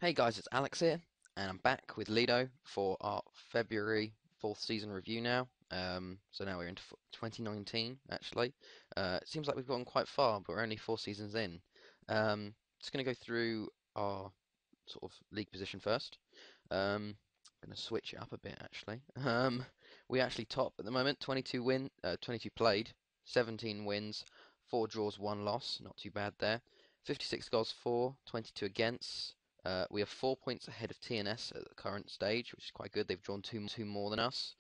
Hey guys, it's Alex here, and I'm back with Lido for our February fourth season review now. So now we're into 2019, actually. It seems like we've gone quite far, but we're only four seasons in. Just going to go through our sort of league position first. I'm going to switch it up a bit, actually. We actually top at the moment, 22 played, 17 wins, 4 draws, 1 loss, not too bad there. 56 goals for, 22 against. We have 4 points ahead of TNS at the current stage, which is quite good. They've drawn two more than us.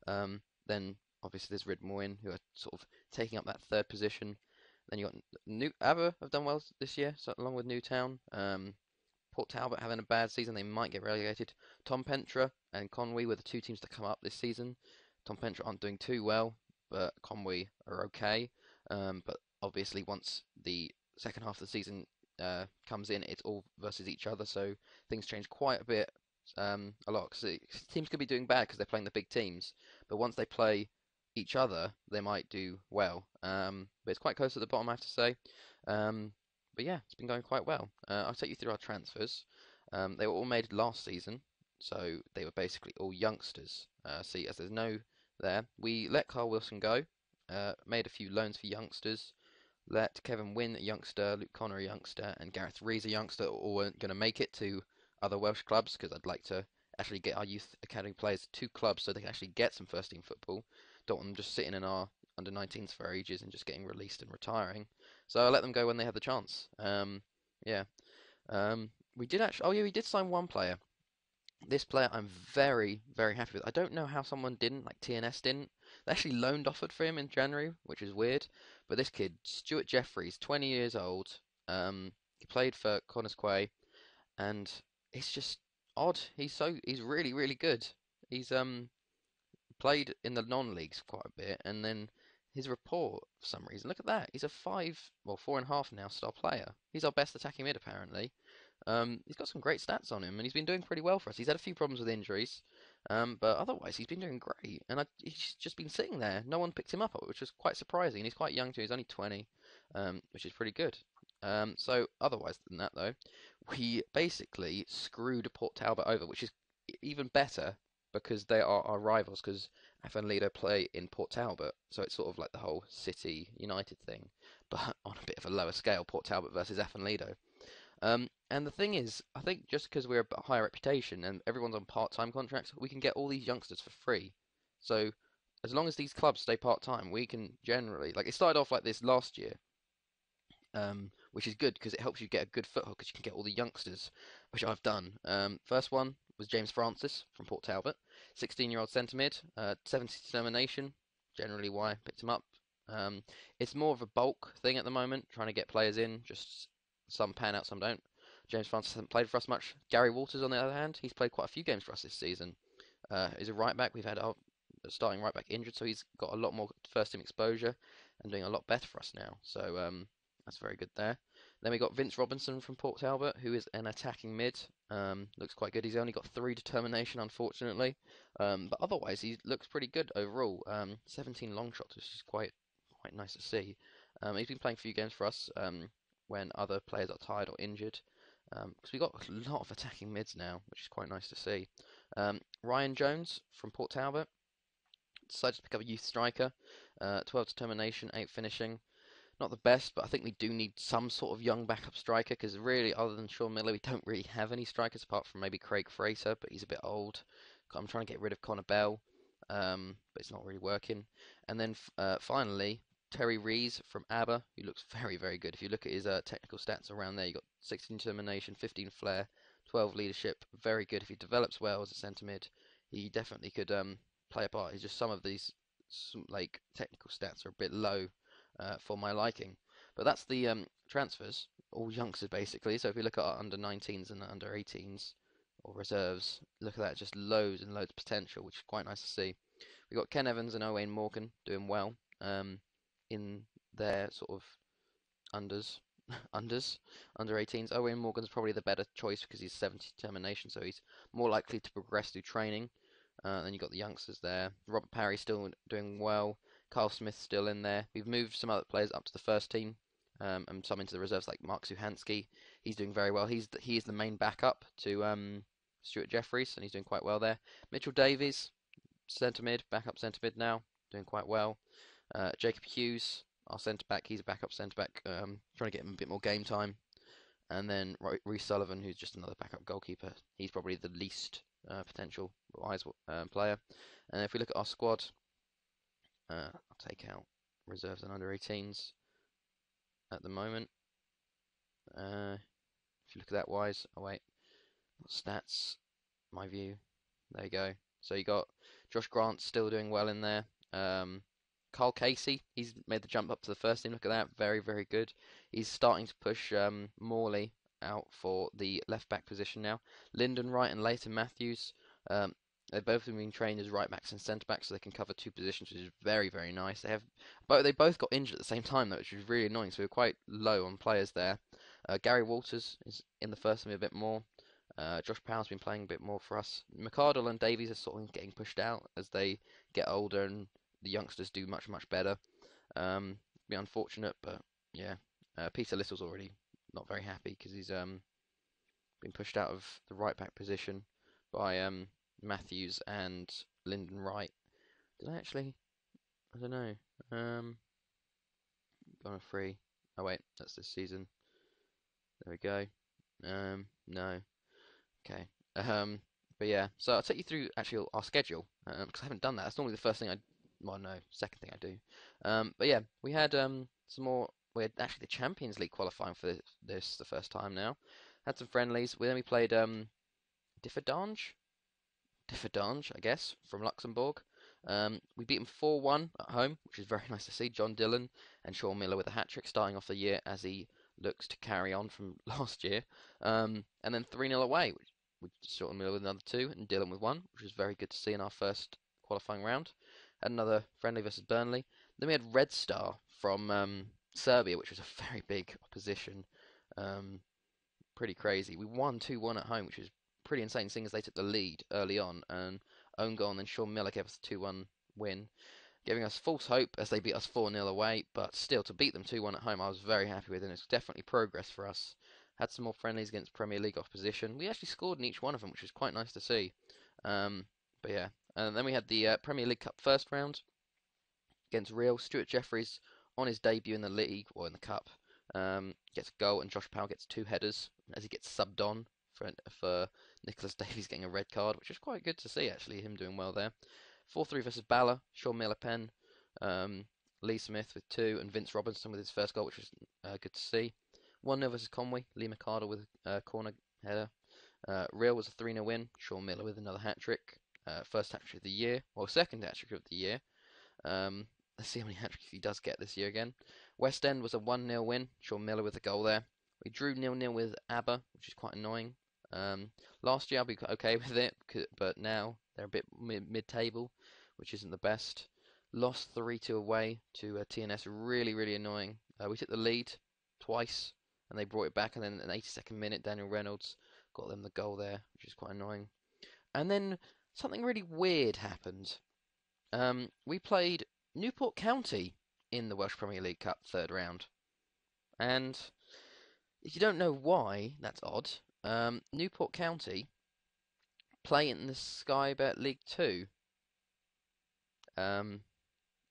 Then obviously there's Ridmoin, who are sort of taking up that third position. Then you got New Aber have done well this year, so along with Newtown. Port Talbot having a bad season, they might get relegated. Tom Pentra and Conwy were the two teams to come up this season. Tom Pentra aren't doing too well, but Conwy are okay. But obviously once the second half of the season comes in, it's all versus each other, so things change quite a bit, a lot. Because teams could be doing bad because they're playing the big teams, but once they play each other, they might do well. But it's quite close at the bottom, I have to say. But yeah, it's been going quite well. I'll take you through our transfers. They were all made last season, so they were basically all youngsters. See, as there's no there, we let Carl Wilson go, made a few loans for youngsters, let Kevin Wynn, a youngster, Luke Connor, a youngster, and Gareth Rees, a youngster, all weren't going to make it to other Welsh clubs because I'd like to actually get our youth academy players to clubs so they can actually get some first team football. Don't want them just sitting in our under 19s for ages and just getting released and retiring. So I let them go when they had the chance. Yeah. We did actually. Oh yeah, we did sign one player. This player I'm very, very happy with. I don't know how someone didn't, like TNS didn't. They actually loaned offered for him in January, which is weird. But this kid, Stuart Jeffries, 20 years old, he played for Connors Quay, and it's just odd. He's really, really good. He's played in the non-leagues quite a bit, and then his report for some reason. Look at that. He's a well, 4.5 now star player. He's our best attacking mid apparently. He's got some great stats on him, and he's been doing pretty well for us. He's had a few problems with injuries, but otherwise he's been doing great. And he's just been sitting there. No one picked him up, which was quite surprising. He's quite young too. He's only 20, which is pretty good. So otherwise than that though, we basically screwed Port Talbot over, which is even better because they are our rivals. Because Afan Lido play in Port Talbot, so it's sort of like the whole City United thing, but on a bit of a lower scale. Port Talbot versus Afan Lido. And the thing is, I think just because we're a higher reputation and everyone's on part-time contracts, we can get all these youngsters for free. So as long as these clubs stay part-time, we can generally, like it started off like this last year, which is good because it helps you get a good foothold because you can get all the youngsters, which I've done. First one was James Francis from Port Talbot, 16-year-old centre mid, 70 determination, generally why I picked him up. It's more of a bulk thing at the moment, trying to get players in, just some pan out, some don't. James Francis hasn't played for us much. Gary Walters, on the other hand, he's played quite a few games for us this season. He's a right back. We've had our starting right back injured, so he's got a lot more first team exposure and doing a lot better for us now. So that's very good there. Then we got Vince Robinson from Port Talbot, who is an attacking mid. Looks quite good. He's only got 3 determination, unfortunately, but otherwise he looks pretty good overall. 17 long shots, which is quite nice to see. He's been playing a few games for us when other players are tired or injured. Because we've got a lot of attacking mids now, which is quite nice to see. Ryan Jones from Port Talbot decided to pick up a youth striker. 12 determination, 8 finishing. Not the best, but I think we do need some sort of young backup striker because really, other than Sean Miller, we don't really have any strikers apart from maybe Craig Fraser, but he's a bit old. I'm trying to get rid of Connor Bell, but it's not really working. And then finally, Terry Rees from ABBA, who looks very, very good. If you look at his technical stats around there, you got 16 determination, 15 flair, 12 leadership. Very good. If he develops well as a centre mid, he definitely could play a part. It's just some of these like technical stats are a bit low for my liking. But that's the transfers, all youngsters basically. So if you look at our under 19s and under 18s or reserves, look at that, just loads and loads of potential, which is quite nice to see. We got Ken Evans and Owain Morgan doing well in their sort of unders, under 18s. Owain Morgan's probably the better choice because he's 70 determination, so he's more likely to progress through training. Then you've got the youngsters there. Robert Parry still doing well. Carl Smith still in there. We've moved some other players up to the first team. and some into the reserves like Mark Suhansky. He's doing very well. He is the main backup to Stuart Jeffries, and he's doing quite well there. Mitchell Davies, centre mid, backup centre mid now, doing quite well. Jacob Hughes, our centre back, he's a backup centre back, trying to get him a bit more game time. And then Rhys Sullivan, who's just another backup goalkeeper. He's probably the least potential wise player. And if we look at our squad, I'll take out reserves and under 18s at the moment. If you look at that wise, oh wait, stats, my view, there you go. So you got Josh Grant still doing well in there. Carl Casey, he's made the jump up to the first team. Look at that, very, very good. He's starting to push Morley out for the left back position now. Lyndon Wright and Leighton Matthews, they've both been trained as right backs and centre backs, so they can cover two positions, which is very, very nice. They both got injured at the same time though, which was really annoying. So we were quite low on players there. Gary Walters is in the first team a bit more. Josh Powell's been playing a bit more for us. McArdle and Davies are sort of getting pushed out as they get older and the youngsters do much, much better. Be unfortunate, but yeah. Peter Little's already not very happy because he's been pushed out of the right back position by Matthews and Lyndon Wright. Did I actually? I don't know. Gone a free. Oh wait, that's this season. There we go. No. Okay. But yeah, so I'll take you through actually our schedule because I haven't done that. That's normally the first thing well, no, second thing I do. But yeah, we had some more. We had actually the Champions League qualifying for this the first time now. Had some friendlies. Then we played Differdange, I guess, from Luxembourg. We beat them 4-1 at home, which is very nice to see. John Dillon and Sean Miller with a hat-trick starting off the year as he looks to carry on from last year. And then 3-0 away, which Sean Miller with another 2 and Dillon with 1, which was very good to see in our first qualifying round. Had another friendly versus Burnley. Then we had Red Star from Serbia, which was a very big opposition. Pretty crazy. We won 2-1 at home, which is pretty insane, seeing as they took the lead early on, and own goal, and then Sean Miller gave us a 2-1 win, giving us false hope as they beat us 4-0 away, but still, to beat them 2-1 at home, I was very happy with, and it's definitely progress for us. Had some more friendlies against Premier League opposition. We actually scored in each one of them, which was quite nice to see. But yeah, and then we had the Premier League Cup first round against Real. Stuart Jeffries, on his debut in the league, or in the cup, gets a goal, and Josh Powell gets 2 headers as he gets subbed on for Nicholas Davies getting a red card, which is quite good to see, actually, him doing well there. 4-3 versus Bala, Sean Miller pen, Lee Smith with 2, and Vince Robinson with his first goal, which was good to see. 1-0 versus Conway, Lee McArdle with a corner header. Real was a 3-0 win, Sean Miller with another hat-trick. First hat-trick of the year, well, second hat-trick of the year. Let's see how many hat-tricks he does get this year again. West End was a 1-0 win, Sean Miller with a goal there. We drew 0-0 with ABBA, which is quite annoying. Last year I'll be okay with it, but now they're a bit mid-table, which isn't the best. Lost 3-2 away to TNS, really, really annoying. We took the lead twice, and they brought it back, and then in the 82nd minute, Daniel Reynolds got them the goal there, which is quite annoying. And then something really weird happened. We played Newport County in the Welsh Premier League Cup third round, and if you don't know why that's odd, Newport County play in the Sky Bet League 2,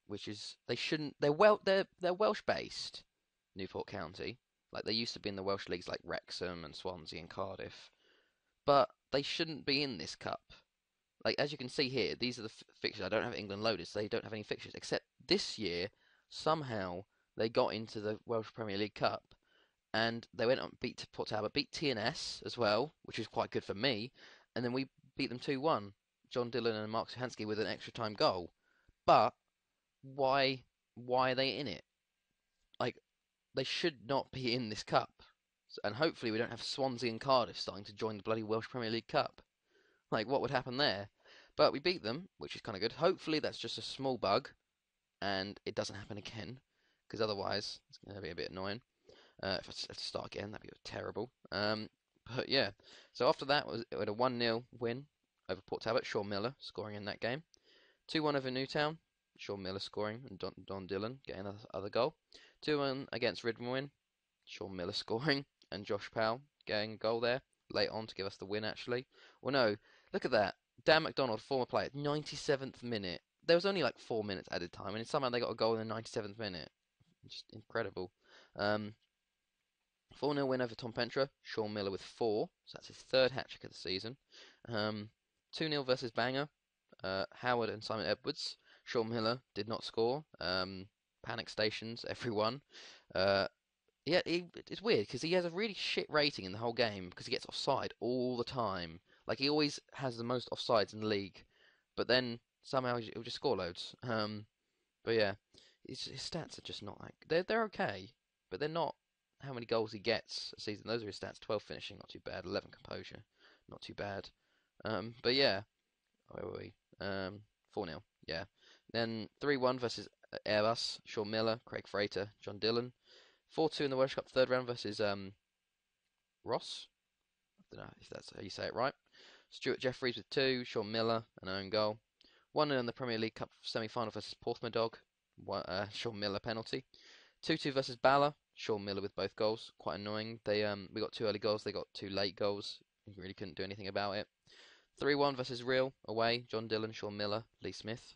which is they shouldn't. They're Welsh based, Newport County, like they used to be in the Welsh leagues like Wrexham and Swansea and Cardiff, but they shouldn't be in this cup. Like as you can see here, these are the fixtures. I don't have England loaded, so they don't have any fixtures except this year. Somehow they got into the Welsh Premier League Cup. And they went on beat Port Talbot, beat TNS as well, which is quite good for me. And then we beat them 2-1. John Dillon and Mark Suhansky with an extra time goal. But why are they in it? Like they should not be in this cup. And hopefully we don't have Swansea and Cardiff starting to join the bloody Welsh Premier League Cup. Like what would happen there? But we beat them, which is kind of good. Hopefully that's just a small bug, and it doesn't happen again, because otherwise it's going to be a bit annoying. If I have to start again, that'd be terrible. But yeah, so after that, it had a 1-0 win over Port Talbot. Sean Miller scoring in that game. 2-1 over Newtown. Sean Miller scoring and Don Dillon getting another other goal. 2-1 against Ridmewyn. Sean Miller scoring, and Josh Powell getting a goal there late on to give us the win, actually. Well, no, look at that. Dan McDonald, former player, 97th minute. There was only like 4 minutes added time, and somehow they got a goal in the 97th minute. Just incredible. Um, 4-0 win over Tom Pentra. Sean Miller with 4, so that's his third hat-trick of the season. 2-0 versus Bangor. Howard and Simon Edwards. Sean Miller did not score. Panic stations, everyone. Uh, yeah, it's weird because he has a really shit rating in the whole game because he gets offside all the time. Like he always has the most offsides in the league, but then somehow he'll just score loads. But yeah, his stats are just not like they're okay, but they're not how many goals he gets a season. Those are his stats: 12 finishing, not too bad; 11 composure, not too bad. But yeah, where were we? 4-0, yeah. Then 3-1 versus Airbus, Sean Miller, Craig Frater, John Dillon. 4-2 in the Welsh Cup third round versus Ross. I don't know if that's how you say it right. Stuart Jeffries with 2, Sean Miller an own goal. 1-0 in the Premier League Cup semi-final versus Porthmadog, Sean Miller penalty. 2-2 versus Bala, Sean Miller with both goals. Quite annoying. We got 2 early goals, they got 2 late goals. We really couldn't do anything about it. 3-1 versus Real away, John Dillon, Sean Miller, Lee Smith.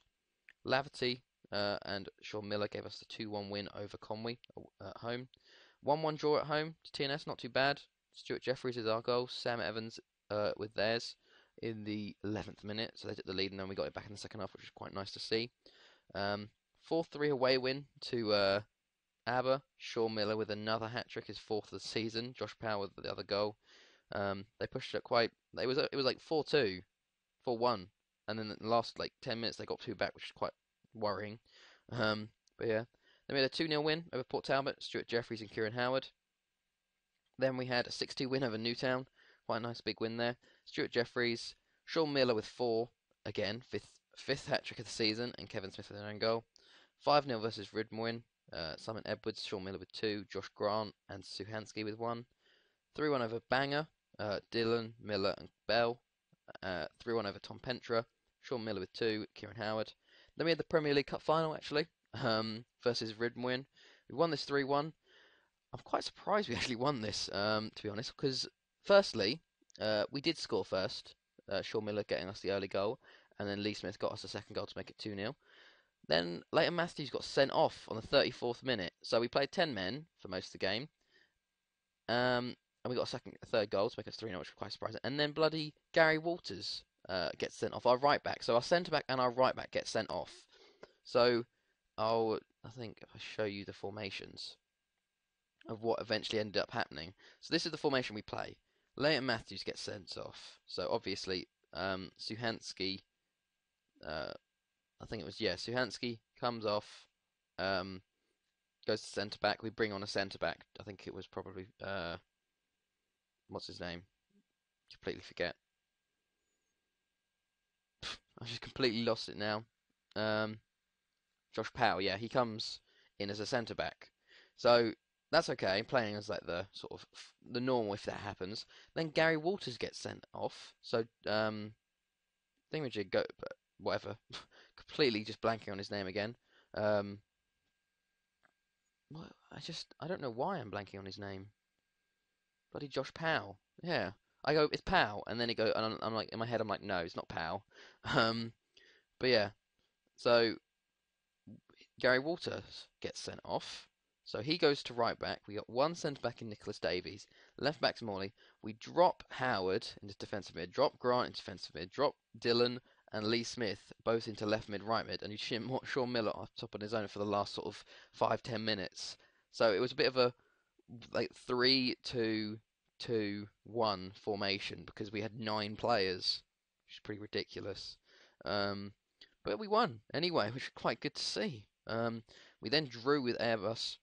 Laverty and Sean Miller gave us the 2-1 win over Conwy at home. 1-1 draw at home to TNS, not too bad. Stuart Jeffries is our goal. Sam Evans with theirs in the 11th minute, so they took the lead, and then we got it back in the second half, which was quite nice to see. 4-3 away win to Aber. Sean Miller with another hat-trick, his 4th of the season. Josh Power with the other goal. They pushed it quite. It was like 4-2, 4-1, and then in the last like 10 minutes they got 2 back, which is quite worrying. But yeah, then we had a 2-0 win over Port Talbot, Stuart Jeffries and Kieran Howard. Then we had a 6-2 win over Newtown, quite a nice big win there. Stuart Jeffries, Sean Miller with 4, again, fifth hat-trick of the season, and Kevin Smith with an own goal. 5-0 versus Ridmwin, Simon Edwards, Sean Miller with 2, Josh Grant and Suhansky with 1. 3-1 over Bangor, Dillon, Miller and Bell. 3-1 over Tom Pentra, Sean Miller with 2, Kieran Howard. Then we had the Premier League Cup final, actually, versus Ridmwin. We won this 3-1. I'm quite surprised we actually won this, to be honest, because firstly, we did score first, Sean Miller getting us the early goal, and then Lee Smith got us the second goal to make it 2-0. Then Leighton Matthews got sent off on the 34th minute, so we played 10 men for most of the game, and we got a third goal to make us 3-0, which was quite surprising. And then bloody Gary Walters gets sent off, our right back. So our centre back and our right back get sent off. So I think if I show you the formations of what eventually ended up happening. So this is the formation we play. Leighton Matthews gets sent off. So obviously Suhansky, I think it was, yeah, Suhansky comes off, goes to centre back. We bring on a centre back. I think it was probably what's his name? Completely forget. I just completely lost it now. Josh Powell, yeah, he comes in as a centre back. So that's okay, playing as like the sort of the normal if that happens. Then Gary Walters gets sent off. So thingamajig go, but whatever. Completely just blanking on his name again. I don't know why I'm blanking on his name. Bloody Josh Powell. Yeah. I go, it's Powell, and then he go, and I'm like, in my head, I'm like, no, it's not Powell. But yeah. So Gary Walters gets sent off. So he goes to right back. We got one centre back in Nicholas Davies. Left back's Morley. We drop Howard into defensive mid, drop Grant into defensive mid, drop Dillon and Lee Smith both into left mid, right mid, and you shim Sean Miller up top on his own for the last sort of 5-10 minutes. So it was a bit of a like 3-2-2-1 formation because we had 9 players, which is pretty ridiculous. But we won anyway, which is quite good to see. We then drew with Airbus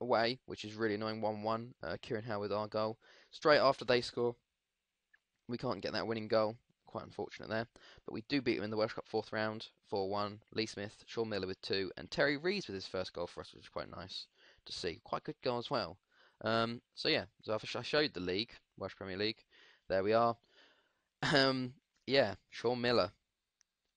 away, which is really annoying. 1-1. Kieran Howard our goal. Straight after they score, we can't get that winning goal. Quite unfortunate there. But we do beat them in the Welsh Cup 4th round, 4-1. Lee Smith, Sean Miller with 2, and Terry Rees with his first goal for us, which is quite nice to see. Quite good goal as well. So yeah, so I showed the league, Welsh Premier League. There we are. Yeah, Sean Miller.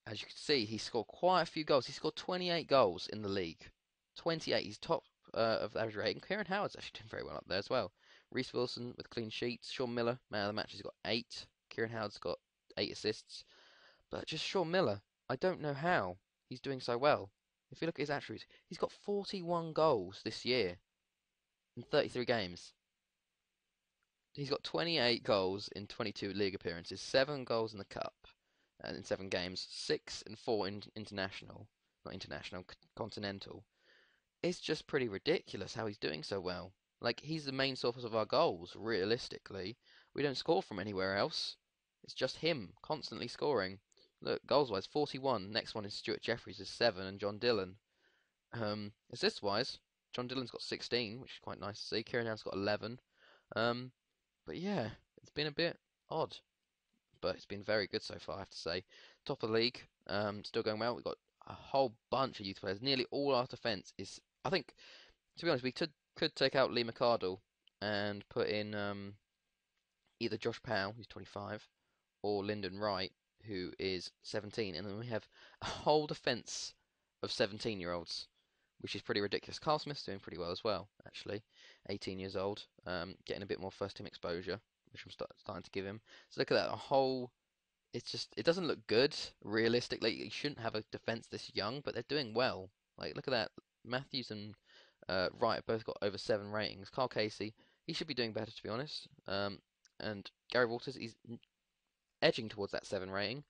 As you can see, he scored quite a few goals. He scored 28 goals in the league. 28. He's top of the average rating. Kieran Howard's actually doing very well up there as well. Reece Wilson with clean sheets. Sean Miller, man of the match, has got 8. Kieran Howard's got 8 assists. But just Sean Miller, I don't know how he's doing so well. If you look at his attributes, he's got 41 goals this year in 33 games. He's got 28 goals in 22 league appearances, 7 goals in the cup, and in 7 games, 6 and 4 in international, not international, continental. It's just pretty ridiculous how he's doing so well. Like, he's the main source of our goals, realistically. We don't score from anywhere else. It's just him constantly scoring. Look, goals-wise, 41. Next one is Stuart Jeffries is 7, and John Dillon. Assist-wise, John Dillon's got 16, which is quite nice to see. Kieran Howard's got 11. But yeah, it's been a bit odd, but it's been very good so far, I have to say. Top of the league, still going well. We've got a whole bunch of youth players. Nearly all our defence is, I think, to be honest, we could take out Lee McArdle and put in either Josh Powell, who's 25, or Lyndon Wright, who is 17, and then we have a whole defence of 17-year-olds, which is pretty ridiculous. Carl Smith's doing pretty well as well, actually. 18 years old, getting a bit more first-team exposure, which I'm starting to give him. So look at that, a whole... it doesn't look good, realistically. You shouldn't have a defence this young, but they're doing well. Like, look at that. Matthews and Wright have both got over 7 ratings. Carl Casey, he should be doing better, to be honest. And Gary Walters, he's edging towards that 7 rating.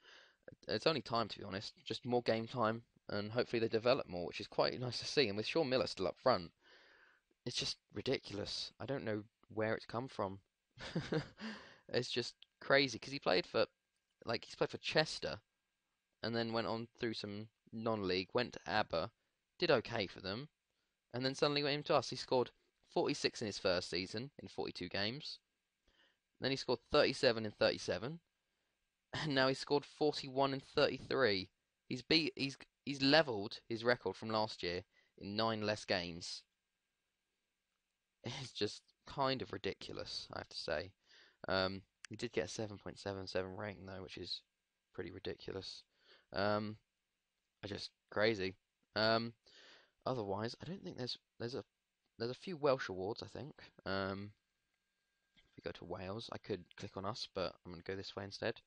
It's only time, to be honest. Just more game time, and hopefully they develop more, which is quite nice to see. And with Sean Miller still up front, it's just ridiculous. I don't know where it's come from. It's just crazy because he's played for Chester, and then went on through some non-league, went to ABBA, did okay for them, and then suddenly went into us. He scored 46 in his first season in 42 games. Then he scored 37 in 37, and now he's scored 41 in 33. He's leveled his record from last year in 9 less games. It's just kind of ridiculous, I have to say. He did get a 7.77 rating though, which is pretty ridiculous. Just crazy. Otherwise, I don't think there's a few Welsh awards. I think. If we go to Wales, I could click on us, but I'm going to go this way instead.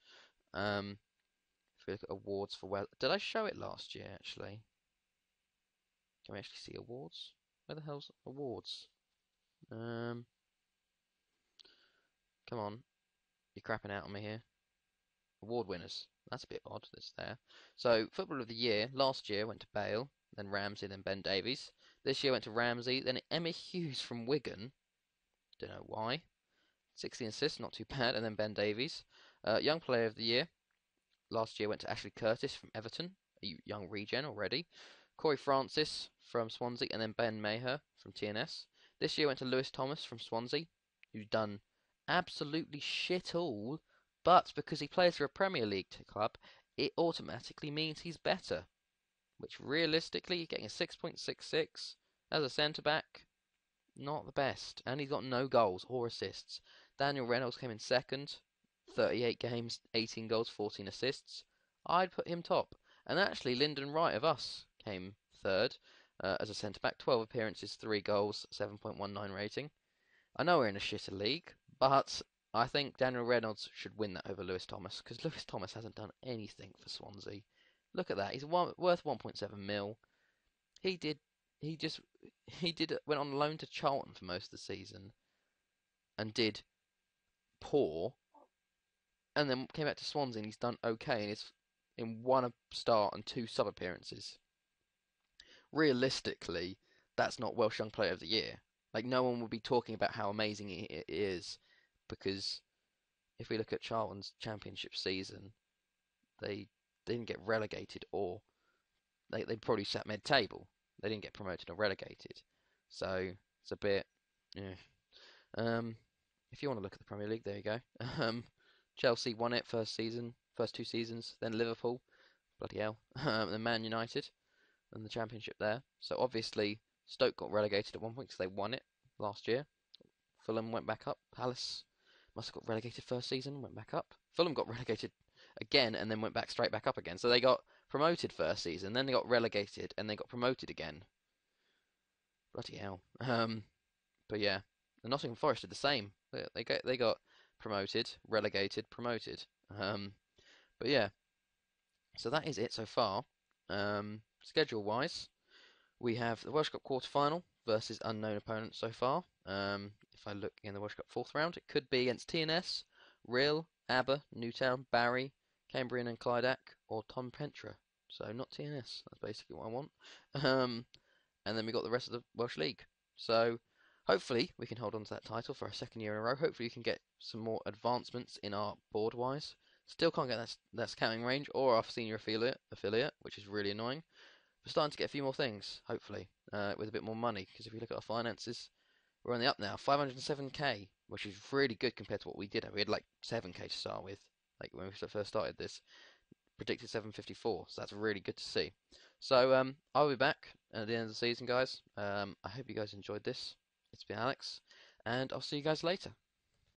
If we look at awards for Wales, did I show it last year? Actually, can we actually see awards? Where the hell's awards? Come on, you're crapping out on me here. Award winners. That's a bit odd. That's there. So, Footballer of the Year last year went to Bale, then Ramsey, then Ben Davies. This year went to Ramsey, then Emma Hughes from Wigan. Don't know why. 16 assists, not too bad, and then Ben Davies. Young Player of the Year last year went to Ashley Curtis from Everton, a young regen already. Corey Francis from Swansea, and then Ben Maher from TNS. This year went to Lewis Thomas from Swansea, who's done absolutely shit all, but because he plays for a Premier League club, it automatically means he's better. Which realistically, getting a 6.66 as a centre-back, not the best. And he's got no goals or assists. Daniel Reynolds came in second, 38 games, 18 goals, 14 assists. I'd put him top. And actually, Lyndon Wright of us came third as a centre-back, 12 appearances, 3 goals, 7.19 rating. I know we're in a shitter league, but I think Daniel Reynolds should win that over Lewis Thomas, because Lewis Thomas hasn't done anything for Swansea. Look at that. He's worth 1.7 mil. Went on loan to Charlton for most of the season and did poor, and then came back to Swansea and he's done okay, and he's in 1 start and 2 sub appearances. Realistically, that's not Welsh Young Player of the Year. Like, no one would be talking about how amazing it is, because if we look at Charlton's championship season, they didn't get relegated, or they probably sat mid-table. They didn't get promoted or relegated. So it's a bit, yeah. If you want to look at the Premier League, there you go. Chelsea won it first 2 seasons. Then Liverpool, bloody hell. Then Man United, and the Championship there. So obviously Stoke got relegated at one point because they won it last year. Fulham went back up. Palace must have got relegated first season, went back up. Fulham got relegated again and then went straight back up again. So they got promoted first season, then they got relegated, and they got promoted again. Bloody hell. But yeah, the Nottingham Forest did the same. They got promoted, relegated, promoted. Um, but yeah, so that is it so far. Schedule wise, we have the Welsh Cup quarter final versus unknown opponents so far. If I look in the Welsh Cup fourth round, it could be against TNS, Real, Aber, Newtown, Barry, Cambrian and Clydac, or Tom Pentra. So not TNS. That's basically what I want. Um, and then we got the rest of the Welsh League. So hopefully we can hold on to that title for a second year in a row. Hopefully we can get some more advancements in our board wise. Still can't get that scouting range or our senior affiliate, which is really annoying. We're starting to get a few more things, hopefully, with a bit more money. Because if we look at our finances, we're on the up now, 507k, which is really good compared to what we did. We had like 7k to start with, like when we first started this. Predicted 754, so that's really good to see. So I'll be back at the end of the season, guys. I hope you guys enjoyed this. It's been Alex, and I'll see you guys later.